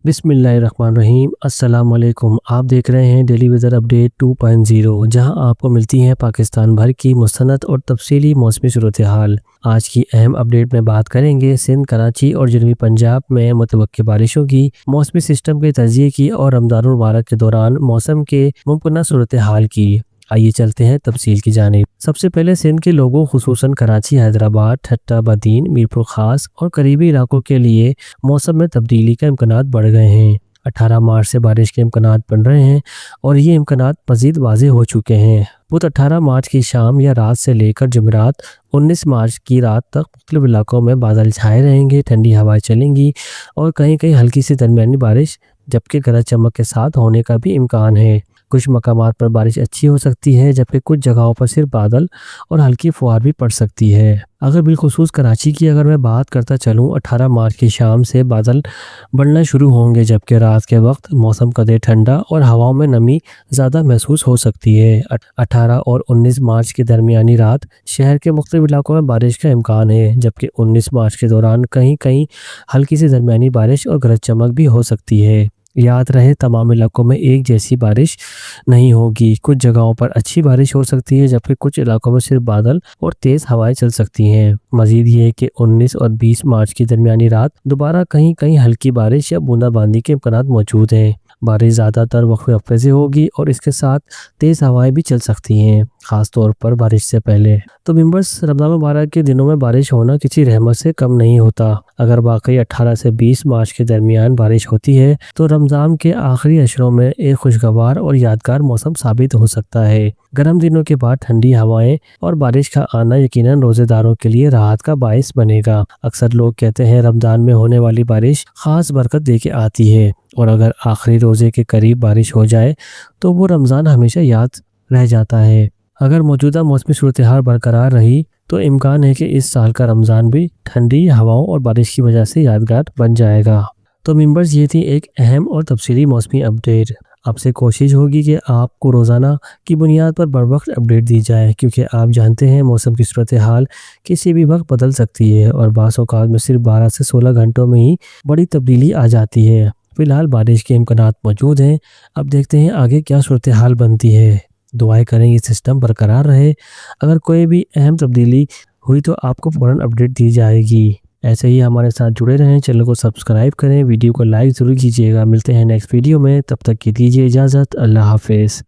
بسم اللہ الرحمن الرحیم۔ السلام علیکم، آپ دیکھ رہے ہیں ڈیلی ویدر اپڈیٹ 2.0، جہاں آپ کو ملتی ہیں پاکستان بھر کی مستند اور تفصیلی موسمی صورتحال۔ آج کی اہم اپڈیٹ میں بات کریں گے سندھ، کراچی اور جنوبی پنجاب میں متوقع بارشوں کی، موسمی سسٹم کے تجزیے کی اور رمضان المبارک کے دوران موسم کے ممکنہ صورتحال کی۔ آئیے چلتے ہیں تفصیل کی جانب۔ سب سے پہلے سندھ کے لوگوں خصوصاً کراچی، حیدرآباد، ٹھٹہ، بدین، میرپور خاص اور قریبی علاقوں کے لیے موسم میں تبدیلی کا امکانات بڑھ گئے ہیں۔ 18 مارچ سے بارش کے امکانات بن رہے ہیں اور یہ امکانات مزید واضح ہو چکے ہیں۔ بدھ 18 مارچ کی شام یا رات سے لے کر جمعرات 19 مارچ کی رات تک مختلف علاقوں میں بادل چھائے رہیں گے، ٹھنڈی ہوائیں چلیں گی اور کہیں کہیں ہلکی سے درمیانی بارش جبکہ گرج چمک کے ساتھ ہونے کا بھی امکان ہے۔ کچھ مقامات پر بارش اچھی ہو سکتی ہے جبکہ کچھ جگہوں پر صرف بادل اور ہلکی فوار بھی پڑ سکتی ہے۔ اگر بالخصوص کراچی کی میں بات کرتا چلوں، 18 مارچ کی شام سے بادل بڑھنا شروع ہوں گے جبکہ رات کے وقت موسم قدرے ٹھنڈا اور ہواؤں میں نمی زیادہ محسوس ہو سکتی ہے۔ 18 اور 19 مارچ کی درمیانی رات شہر کے مختلف علاقوں میں بارش کا امکان ہے جبکہ 19 مارچ کے دوران کہیں کہیں ہلکی سے درمیانی بارش اور گرج چمک بھی ہو سکتی ہے۔ یاد رہے تمام علاقوں میں ایک جیسی بارش نہیں ہوگی، کچھ جگہوں پر اچھی بارش ہو سکتی ہے جبکہ کچھ علاقوں میں صرف بادل اور تیز ہوائیں چل سکتی ہیں۔ مزید یہ کہ 19 اور 20 مارچ کی درمیانی رات دوبارہ کہیں کہیں ہلکی بارش یا بوندا باندی کے امکانات موجود ہیں۔ بارش زیادہ تر وقفے وقفے سے ہوگی اور اس کے ساتھ تیز ہوائیں بھی چل سکتی ہیں، خاص طور پر بارش سے پہلے۔ تو ممبرز، رمضان مبارک کے دنوں میں بارش ہونا کسی رحمت سے کم نہیں ہوتا۔ اگر واقعی 18 سے 20 مارچ کے درمیان بارش ہوتی ہے تو رمضان کے آخری عشروں میں ایک خوشگوار اور یادگار موسم ثابت ہو سکتا ہے۔ گرم دنوں کے بعد ٹھنڈی ہوائیں اور بارش کا آنا یقیناً روزے داروں کے لیے راحت کا باعث بنے گا۔ اکثر لوگ کہتے ہیں رمضان میں ہونے والی بارش خاص برکت دے کے آتی ہے اور اگر آخری روزے کے قریب بارش ہو جائے تو وہ رمضان ہمیشہ یاد رہ جاتا ہے۔ اگر موجودہ موسمی صورتحال برقرار رہی تو امکان ہے کہ اس سال کا رمضان بھی ٹھنڈی ہواؤں اور بارش کی وجہ سے یادگار بن جائے گا۔ تو ممبرز، یہ تھی ایک اہم اور تفصیلی موسمی اپڈیٹ۔ آپ سے کوشش ہوگی کہ آپ کو روزانہ کی بنیاد پر بر وقت اپڈیٹ دی جائے، کیونکہ آپ جانتے ہیں موسم کی صورتحال کسی بھی وقت بدل سکتی ہے اور بعض اوقات میں صرف 12 سے 16 گھنٹوں میں ہی بڑی تبدیلی آ جاتی ہے۔ فی الحال بارش کے امکانات موجود ہیں، اب دیکھتے ہیں آگے کیا صورتحال بنتی ہے۔ دعائیں کریں یہ سسٹم برقرار رہے۔ اگر کوئی بھی اہم تبدیلی ہوئی تو آپ کو فوراً اپڈیٹ دی جائے گی۔ ایسے ہی ہمارے ساتھ جڑے رہیں، چینل کو سبسکرائب کریں، ویڈیو کو لائک ضرور کیجیے گا۔ ملتے ہیں نیکسٹ ویڈیو میں، تب تک کے لیجیے اجازت، اللہ حافظ۔